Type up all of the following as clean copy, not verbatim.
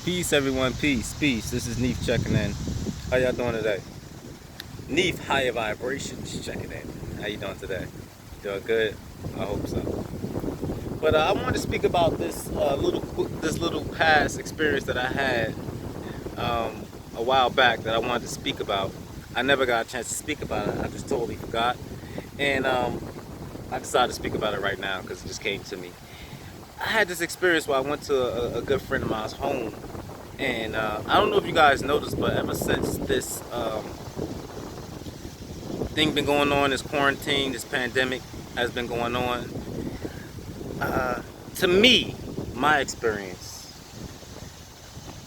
Peace, everyone. Peace, peace. This is Neef checking in. How y'all doing today? Neef Higher Vibrations checking in. How you doing today? Doing good? I hope so. But I wanted to speak about this little past experience that I had a while back that I wanted to speak about. I never got a chance to speak about it. I just totally forgot, and I decided to speak about it right now because it just came to me. I had this experience where I went to a good friend of mine's home. And I don't know if you guys noticed, but ever since this thing been going on, this quarantine, this pandemic has been going on, to me, my experience,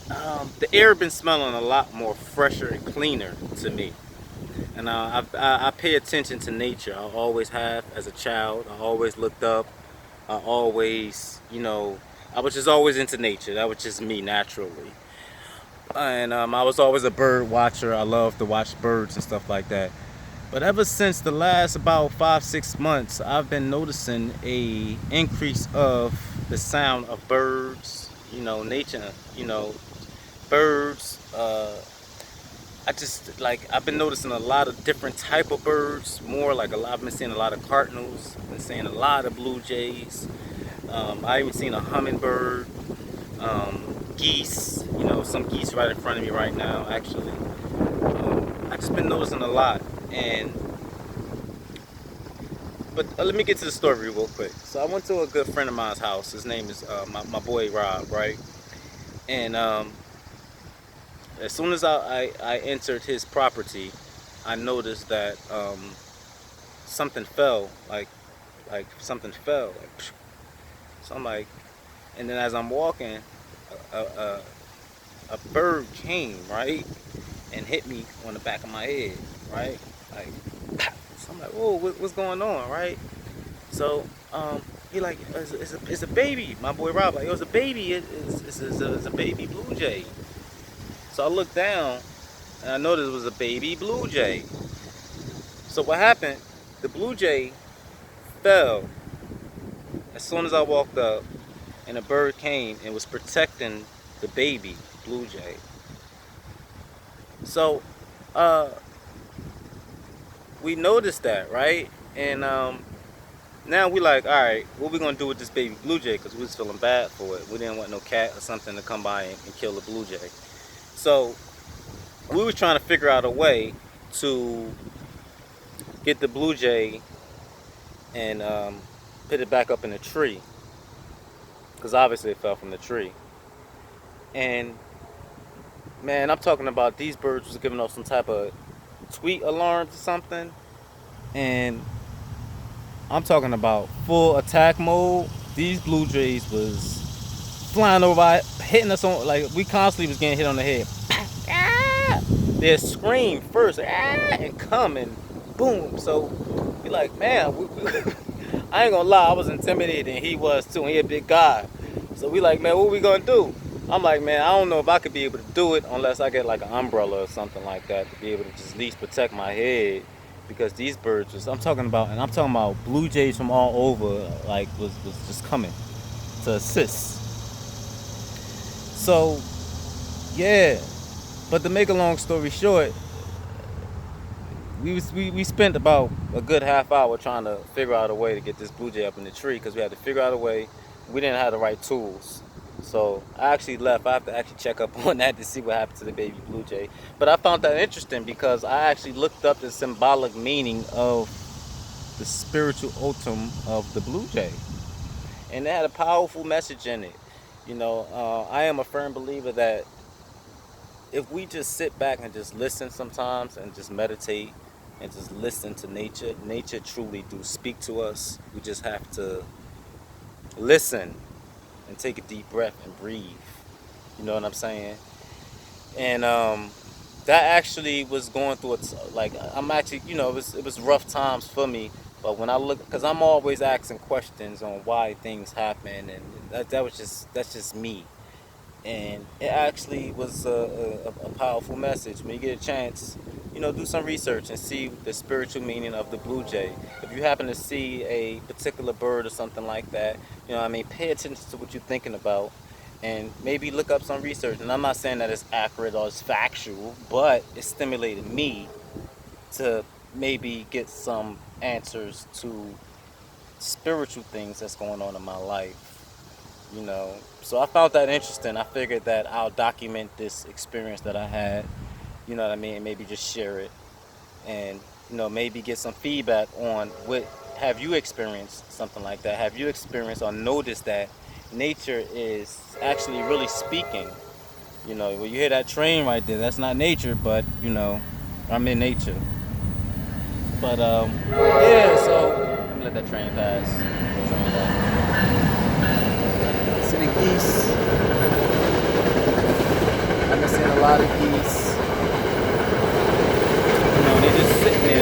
the air been smelling a lot more fresher and cleaner to me. And I pay attention to nature. I always have as a child. I always looked up. I always, I was just always into nature. That was just me naturally. And I was always a bird watcher. I love to watch birds and stuff like that. But ever since the last about 5-6 months, I've been noticing a increase of the sound of birds. Nature. Birds. I've been noticing a lot of different type of birds. More like I've been seeing a lot of cardinals. Been seeing a lot of blue jays. I even seen a hummingbird. Geese, some geese right in front of me right now, actually. I just been noticing a lot, but let me get to the story real quick. So I went to a good friend of mine's house. His name is my boy Rob, right? And as soon as I entered his property, I noticed that something fell, like something fell, like, so I'm like, and then as I'm walking, a, a, a bird came, right, and hit me on the back of my head, right, like, so I'm like, whoa, what's going on, right? So he like, it's a baby. My boy Rob like, it was a baby. It's a baby blue jay. So I looked down and I noticed it was a baby blue jay. So what happened? The blue jay fell as soon as I walked up, and a bird came and was protecting the baby blue jay. So we noticed that, right? And now we like, all right, what we gonna do with this baby blue jay? Because we was feeling bad for it. We didn't want no cat or something to come by and kill the blue jay. So we was trying to figure out a way to get the blue jay and put it back up in the tree, because obviously it fell from the tree. And man, I'm talking about these birds was giving off some type of tweet alarms or something, and I'm talking about full attack mode. These blue jays was flying over, hitting us on, like, we constantly was getting hit on the head. They scream first, and come and boom. So we like, man, I ain't gonna lie, I was intimidated, and he was too. And he a big guy, so we like, man, what we gonna do? I'm like, man, I don't know if I could be able to do it unless I get like an umbrella or something like that to be able to just at least protect my head, because these birds was, I'm talking about, and I'm talking about blue jays from all over, like was just coming to assist. So yeah, but to make a long story short, we spent about a good half hour trying to figure out a way to get this blue jay up in the tree, because we had to figure out a way. We didn't have the right tools. So I actually left. I have to actually check up on that to see what happened to the baby blue jay. But I found that interesting because I actually looked up the symbolic meaning of the spiritual totem of the blue jay. And it had a powerful message in it. I am a firm believer that if we just sit back and just listen sometimes and just meditate and just listen to nature, nature truly do speak to us. We just have to listen and take a deep breath and breathe. You know what I'm saying? And that actually was going through like, I'm actually, it was rough times for me. But when I look, because I'm always asking questions on why things happen, and that's just me. And it actually was a powerful message. When you get a chance, do some research and see the spiritual meaning of the blue jay. If you happen to see a particular bird or something like that, pay attention to what you're thinking about, and maybe look up some research. And I'm not saying that it's accurate or it's factual, but it stimulated me to maybe get some answers to spiritual things that's going on in my life. So I found that interesting. I figured that I'll document this experience that I had, you know what I mean, and maybe just share it, and maybe get some feedback on what have you experienced something like that. Have you experienced or noticed that nature is actually really speaking? When you hear that train right there, that's not nature, but I'm in nature. But yeah, so let me let that train pass. Train pass. See the geese. I've been seeing a lot of geese. They just sitting there.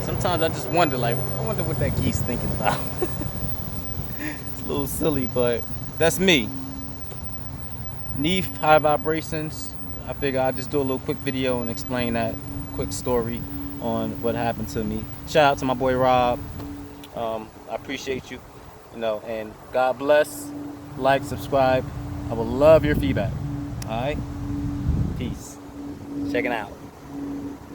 Sometimes I just wonder, like, I wonder what that geese thinking about. It's a little silly, but that's me. Haneef, high vibrations. I figure I'll just do a little quick video and explain that quick story on what happened to me. Shout out to my boy Rob. I appreciate you, and God bless. Like, subscribe. I would love your feedback. All right, peace. Checking out.